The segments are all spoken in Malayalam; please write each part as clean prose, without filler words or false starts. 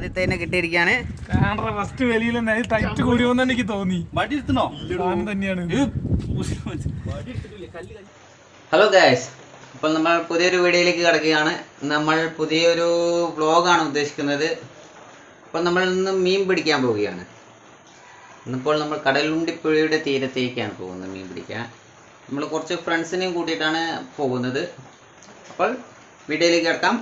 ആദ്യത്തെ കിട്ടിയിരിക്കുകയാണ്. ഹലോ ഗൈസ്, അപ്പോൾ നമ്മൾ പുതിയൊരു വീഡിയോയിലേക്ക് കിടക്കുകയാണ്. നമ്മൾ പുതിയൊരു വ്ളോഗാണ് ഉദ്ദേശിക്കുന്നത്. അപ്പോൾ നമ്മൾ ഇന്ന് മീൻ പിടിക്കാൻ പോവുകയാണ്. ഇന്നിപ്പോൾ നമ്മൾ കടലുണ്ടിപ്പുഴയുടെ തീരത്തേക്കാണ് പോകുന്നത് മീൻ പിടിക്കാൻ. നമ്മൾ കുറച്ച് ഫ്രണ്ട്സിനെയും കൂട്ടിയിട്ടാണ് പോകുന്നത്. അപ്പോൾ വീഡിയോയിലേക്ക് കിടക്കാം.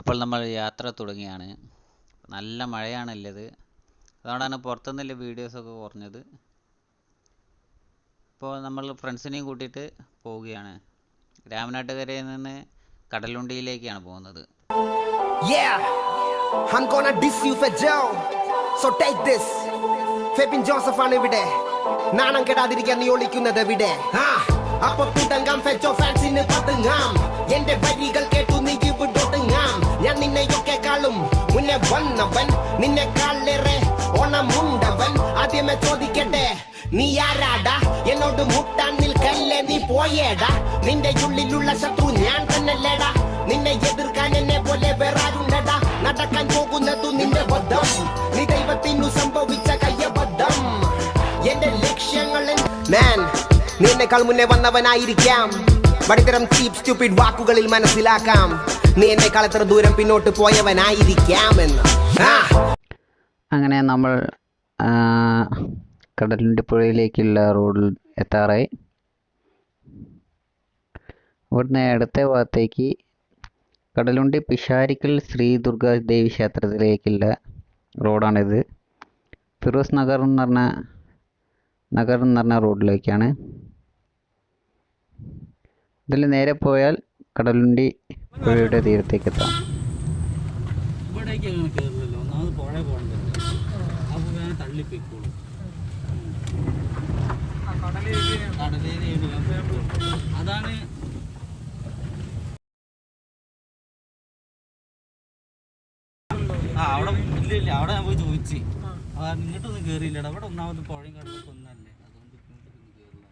അപ്പോൾ നമ്മൾ യാത്ര തുടങ്ങിയാണ്. നല്ല മഴയാണുള്ളത്, അതുകൊണ്ടാണ് പുറത്തുനിന്നുള്ള വീഡിയോസൊക്കെ കുറഞ്ഞത്. ഇപ്പോൾ നമ്മൾ ഫ്രണ്ട്സിനെയും കൂട്ടിയിട്ട് പോവുകയാണ്. രാമനാട്ടുകരയിൽ നിന്ന് കടലുണ്ടിയിലേക്കാണ് പോകുന്നത്. I'm gonna diss you for Joe, so take this. Febin Joseph ആണ് ഇവിടെ, നാണം കെടാതിരിക്കാൻ നീ ഒളിക്കുന്നത് ഇവിടെ. അപ്പൊ തുടങ്ങാം ഫെജോ ഫാൻസിന് പതുങ്ങാം, എന്റെ വരികൾ കേട്ടു നീ ഇവിടൊടുങ്ങാം. ഞാൻ നിന്നെയൊക്കെ കാളും മുന്നേ വന്നവൻ, നിന്നെക്കാളേറെ ഓണമുണ്ടവൻ. ആദ്യമേ ചോദിക്കട്ടെ നീ ആരാടാ, എന്നോട് മുട്ടാൻ നിൽക്കല്ലേ നീ പോയേടാ. നിന്റെ ഉള്ളിലുള്ള ശത്രു ഞാൻ തന്നെല്ലേടാ, നിന്നെ എതിർക്കാൻ എന്നെ പോലെ വേറാരുണ്ടടാ. നടക്കാൻ പോകുന്നതു നിന്റെ ബദ്ധം, നീ ദൈവത്തിനു സംഭവിച്ച കയ്യബദ്ധം. എന്റെ ലക്ഷ്യങ്ങൾ മാൻ നീ എന്നെക്കാൾ മുന്നേ വന്നവനായിരിക്കാം. വടിത്തരം ചീപ്പ് സ്റ്റുപ്പിഡ് വാക്കുകളിൽ മനസ്സിലാക്കാം, നീ എന്നെക്കാൾ എത്ര ദൂരം പിന്നോട്ട് പോയവനായിരിക്കാം എന്ന്. അങ്ങനെ നമ്മൾ കടലുണ്ടിപ്പുഴയിലേക്കുള്ള റോഡിൽ എത്താറായി. ഇവിടുന്ന് ഇടത്തെ ഭാഗത്തേക്ക് കടലുണ്ടി പിഷാരിക്കൽ ശ്രീ ദുർഗാദേവി ക്ഷേത്രത്തിലേക്കുള്ള റോഡാണിത്. ഫിറോസ് നഗർ എന്ന് പറഞ്ഞ റോഡിലേക്കാണ്. ഇതിൽ നേരെ പോയാൽ കടലുണ്ടി പുഴയുടെ തീരത്തേക്ക് എത്താം. അതാണ് അവിടെ ഇല്ല, അവിടെ ഞാൻ പോയി ചോദിച്ചു. ഇങ്ങോട്ടൊന്നും കേറിയില്ലടാ, അവിടെ ഒന്നാമത് പുഴയും കടലൊക്കെ ഒന്നല്ലേ, അതുകൊണ്ട് ഇങ്ങോട്ടൊന്നും കേറില്ല.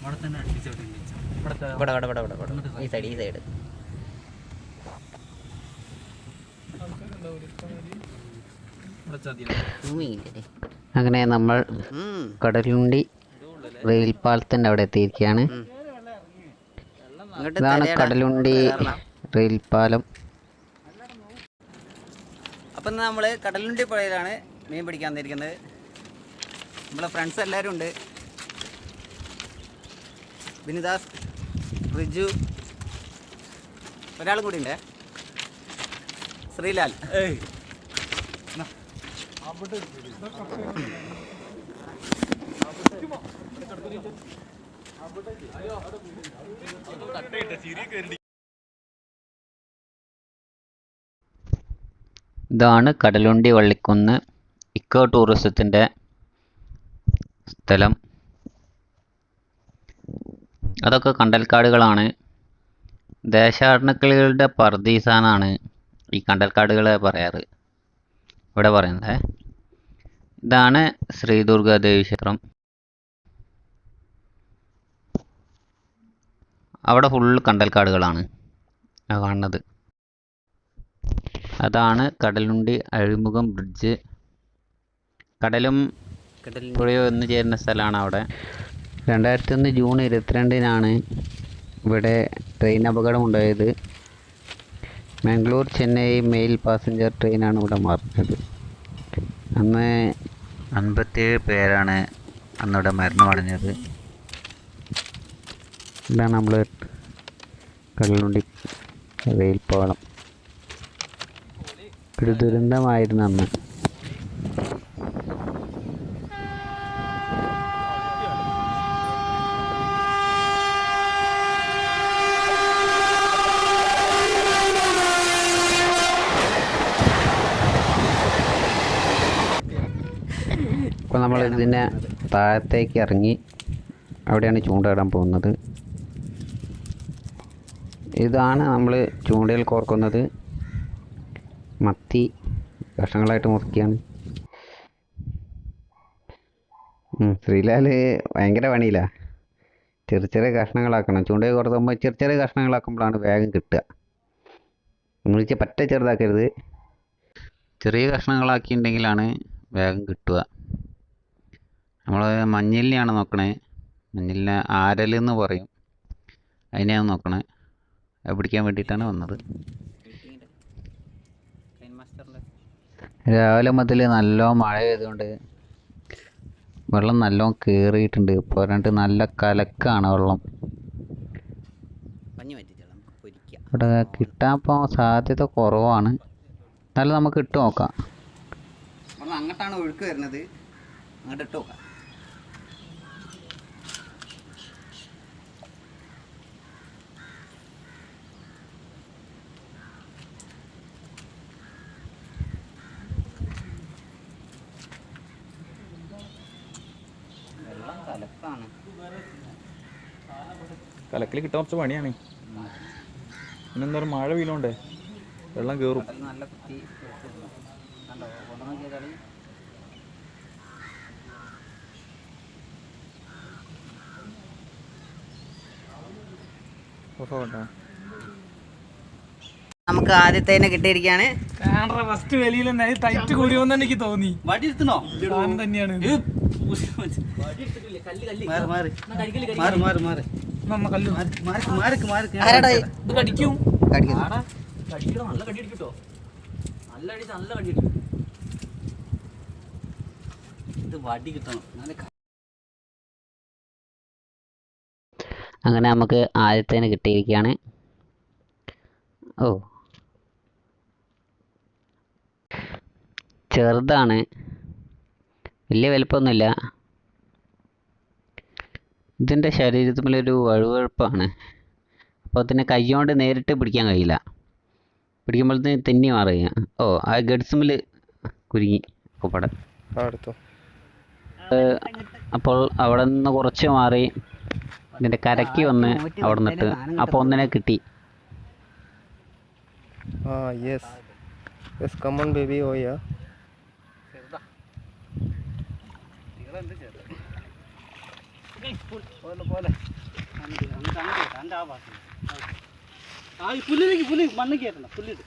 അവിടെ തന്നെ അടിച്ചോട്ടെ ഈ സൈഡ് അങ്ങനെ നമ്മൾ കടലുണ്ടി റെയിൽ പാലത്തിൻ്റെ അവിടെ എത്തിയിരിക്കുകയാണ്. ഇതാണ് കടലുണ്ടി റെയിൽ പാലം. അപ്പം നമ്മൾ കടലുണ്ടി പുഴയിലാണ് മീൻ പിടിക്കാൻ വന്നിരിക്കുന്നത്. നമ്മളെ ഫ്രണ്ട്സ് എല്ലാവരും ഉണ്ട്. വിനിദാസ്, റിജു, ഒരാളും കൂടി ഉണ്ട്, ശ്രീലാൽ. ഇതാണ് കടലുണ്ടി വള്ളിക്കുന്ന് ഇക്കോ ടൂറിസത്തിൻ്റെ സ്ഥലം. അതൊക്കെ കണ്ടൽക്കാടുകളാണ്. ദേശാടനക്കിളികളുടെ പർദീസാനാണ് ഈ കണ്ടൽക്കാടുകളെ പറയാറ്, ഇവിടെ പറയുന്നത്. ഇതാണ് ശ്രീ ദുർഗാദേവി ക്ഷേത്രം. അവിടെ ഫുൾ കണ്ടൽക്കാടുകളാണ് കാണുന്നത്. അതാണ് കടലുണ്ടി അഴിമുഖം ബ്രിഡ്ജ്. കടലും പുഴയും ഒന്ന് ചേരുന്ന സ്ഥലമാണ് അവിടെ. 2001 ജൂൺ 22-നാണ് ഇവിടെ ട്രെയിൻ അപകടം ഉണ്ടായത്. മാംഗ്ലൂർ ചെന്നൈ മെയിൽ പാസഞ്ചർ ട്രെയിനാണ് ഇവിടെ മറിഞ്ഞത്. അന്ന് 57 പേരാണ് അന്നിവിടെ മരണമടഞ്ഞത്. ഇതാണ് നമ്മൾ കടലുണ്ടി റെയിൽ പാളം. ഒരു ദുരന്തമായിരുന്നു അന്ന്. അപ്പോൾ നമ്മൾ ഇതിനെ താഴത്തേക്ക് ഇറങ്ങി അവിടെയാണ് ചൂണ്ടയിടാൻ പോകുന്നത്. ഇതാണ് നമ്മൾ ചൂണ്ടയിൽ കോർക്കുന്നത്. മത്തി, കഷ്ണങ്ങളായിട്ട് മുറിക്കുകയാണ്. ശ്രീലാൽ ഭയങ്കര പണിയില്ല. ചെറിയ ചെറിയ കഷ്ണങ്ങളാക്കണം. ചൂണ്ടയിൽ കൊടുക്കുമ്പോൾ ചെറിയ ചെറിയ കഷ്ണങ്ങളാക്കുമ്പോഴാണ് വേഗം കിട്ടുക. മുറിച്ച് പറ്റ ചെറുതാക്കരുത്. ചെറിയ കഷ്ണങ്ങളാക്കിയിട്ടുണ്ടെങ്കിലാണ് വേഗം കിട്ടുക. നമ്മൾ മഞ്ഞളിനെയാണ് നോക്കണേ. മഞ്ഞളിനെ ആരലെന്ന് പറയും. അതിനെയാണ് നോക്കണേ. അത് പിടിക്കാൻ വേണ്ടിയിട്ടാണ് വന്നത്. രാവിലെ മുതൽ നല്ല മഴ പെയ്തുകൊണ്ട് വെള്ളം നല്ലോണം കയറിയിട്ടുണ്ട്. പോരാണ്ട് നല്ല കലക്കാണ് വെള്ളം. ഇവിടെ കിട്ടാൻ ഇപ്പോൾ സാധ്യത കുറവാണ്. എന്നാലും നമുക്ക് ഇട്ട് നോക്കാം. അങ്ങോട്ടാണ് ഒഴുക്ക് വരുന്നത്. അങ്ങോട്ട് ഇട്ട് നോക്കാം. കലക്കിൽ കിട്ടാൻ കുറച്ച് പണിയാണ്. പിന്നെന്താ പറയുക, മഴ പെയ്യുന്നോണ്ടേ വെള്ളം കയറും. നല്ല കുത്തി നമുക്ക് ആദ്യത്തേനെ കിട്ടിയിരിക്കുകയാണ്. ഫസ്റ്റ് വെളിയിൽ ടൈറ്റ് കൂടിയോന്ന് എനിക്ക് തോന്നി. തന്നെയാണ് കടിക്കും. നല്ല കടി അടിക്കട്ടോ. നല്ല അടിച്ച് നല്ല കടി അടിക്കും. ഇത് വടി കിട്ടണം. അങ്ങനെ നമുക്ക് ആദ്യത്തേന് കിട്ടിയിരിക്കുകയാണ്. ഓ, ചെറുതാണ്, വലിയ വലിപ്പമൊന്നുമില്ല. ഇതിൻ്റെ ശരീരത്തിലൊരു വഴുവഴുപ്പാണ്. അപ്പോൾ അതിനെ കൈകൊണ്ട് നേരിട്ട് പിടിക്കാൻ കഴിയില്ല. പിടിക്കുമ്പോഴത്തേന് തെന്നി മാറുക. ഓ, ആ ഗഡ്സുമിൽ കുരുങ്ങി പടം. അപ്പോൾ അവിടെ നിന്ന് കുറച്ച് മാറി ഇതിൻ്റെ കരയ്ക്ക് വന്ന് അവിടെ നിന്നിട്ട് അപ്പോൾ ഒന്നിനെ കിട്ടി. come on baby. Oh yeah. പുല്ല് മണ്ണ് കയറ്റണം. പുല്ലിട്ട്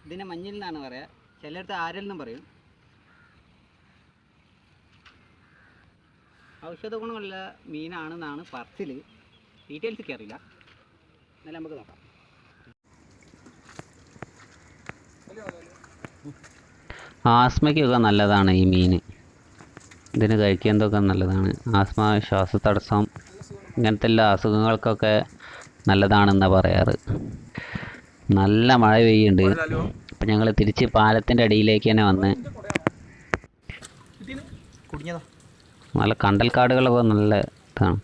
ഇതിനെ മഞ്ഞിൽ നിന്നാണ് പറയാ. ചിലയിടത്ത് ആരലെന്നും പറയും. ഔഷധ ഗുണമുള്ള മീനാണെന്നാണ് പറച്ചിൽ. ഡീറ്റെയിൽസ് അറിയില്ല. എന്നാലും നമുക്ക് നോക്കാം. ആസ്മയ്ക്കൊക്കെ നല്ലതാണ് ഈ മീൻ. ഇതിന് കഴിക്കുന്നതൊക്കെ നല്ലതാണ്. ആസ്മ, ശ്വാസതടസ്സം, ഇങ്ങനത്തെ എല്ലാ അസുഖങ്ങൾക്കൊക്കെ നല്ലതാണെന്നാണ് പറയാറ്. നല്ല മഴ പെയ്യുന്നുണ്ട്. അപ്പം ഞങ്ങൾ തിരിച്ച് പാലത്തിൻ്റെ അടിയിലേക്ക് തന്നെ വന്ന് നല്ല കണ്ടൽക്കാടുകളൊക്കെ നല്ല ഇതാണ്.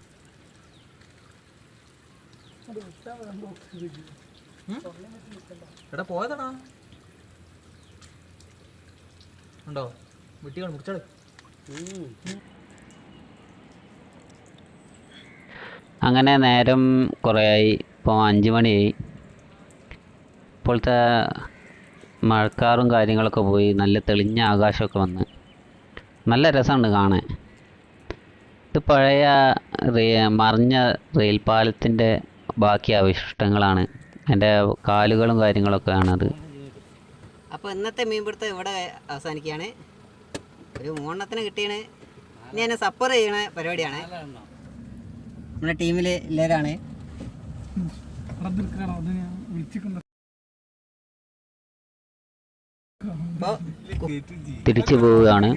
പോയതാണോ ഉണ്ടോ? വിട്ടികൾ മുറിച്ചാട്. അങ്ങനെ നേരം കുറേ ആയി. ഇപ്പോൾ 5 മണിയായി. ഇപ്പോഴത്തെ മഴക്കാറും കാര്യങ്ങളൊക്കെ പോയി നല്ല തെളിഞ്ഞ ആകാശമൊക്കെ വന്ന് നല്ല രസമുണ്ട് കാണാൻ. ഇത് പഴയ മറിഞ്ഞ റെയിൽ പാലത്തിൻ്റെ ബാക്കി അവശിഷ്ടങ്ങളാണ്. എൻ്റെ കാലുകളും കാര്യങ്ങളൊക്കെ ആണത്. അപ്പോൾ ഇന്നത്തെ മീൻപിടുത്തം ഇവിടെ അവസാനിക്കുകയാണ്. ഒരു 3 കിട്ടിയാണ്. ഇനി എന്നെ സപ്പോർ ചെയ്യണ പരിപാടിയാണ്. നമ്മുടെ ടീമിൽ എല്ലാവരാണ്. അപ്പോൾ തിരിച്ചു പോവുകയാണ്.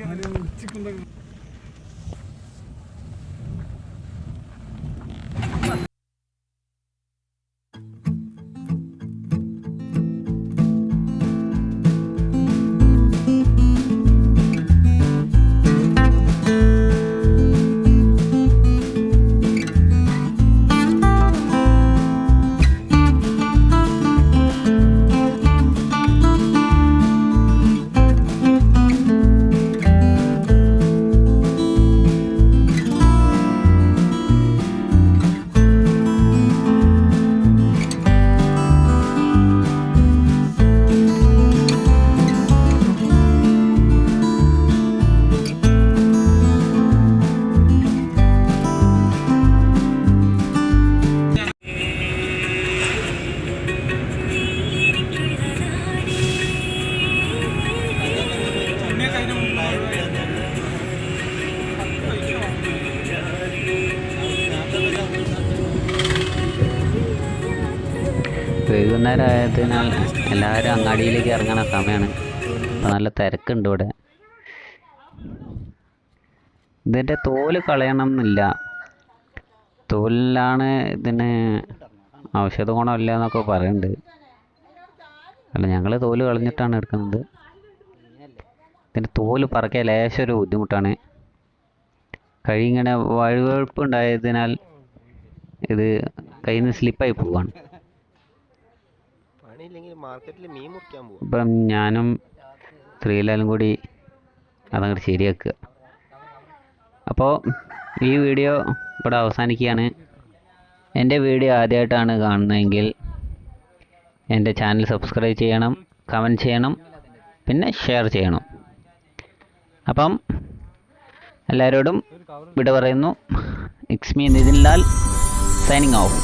വൈകുന്നേരം ആയതിനാൽ എല്ലാവരും അങ്ങാടിയിലേക്ക് ഇറങ്ങുന്ന സമയമാണ്. അപ്പോൾ നല്ല തിരക്കുണ്ട് ഇവിടെ. ഇതിൻ്റെ തോല് കളയണം എന്നില്ല, തോലിലാണ് ഇതിന് ഔഷധ ഗുണമില്ല എന്നൊക്കെ പറയുന്നുണ്ട്. അല്ല, ഞങ്ങൾ തോല് കളഞ്ഞിട്ടാണ് എടുക്കുന്നത്. ഇതിൻ്റെ തോല് പറക്കാൻ ലേശം ഒരു ബുദ്ധിമുട്ടാണ്. കൈ ഇങ്ങനെ വഴുവഴുപ്പ് ഉണ്ടായതിനാൽ ഇത് കയ്യിൽ നിന്ന് സ്ലിപ്പായി പോവാണ്. ഇപ്പം ഞാനും ശ്രീലാലും കൂടി അതങ്ങോട്ട് ശരിയാക്കുക. അപ്പോൾ ഈ വീഡിയോ ഇവിടെ അവസാനിക്കുകയാണ്. എൻ്റെ വീഡിയോ ആദ്യമായിട്ടാണ് കാണുന്നതെങ്കിൽ എൻ്റെ ചാനൽ സബ്സ്ക്രൈബ് ചെയ്യണം, കമൻറ്റ് ചെയ്യണം, പിന്നെ ഷെയർ ചെയ്യണം. അപ്പം എല്ലാവരോടും വിട പറയുന്നു. It's me Nithin Lal, signing of.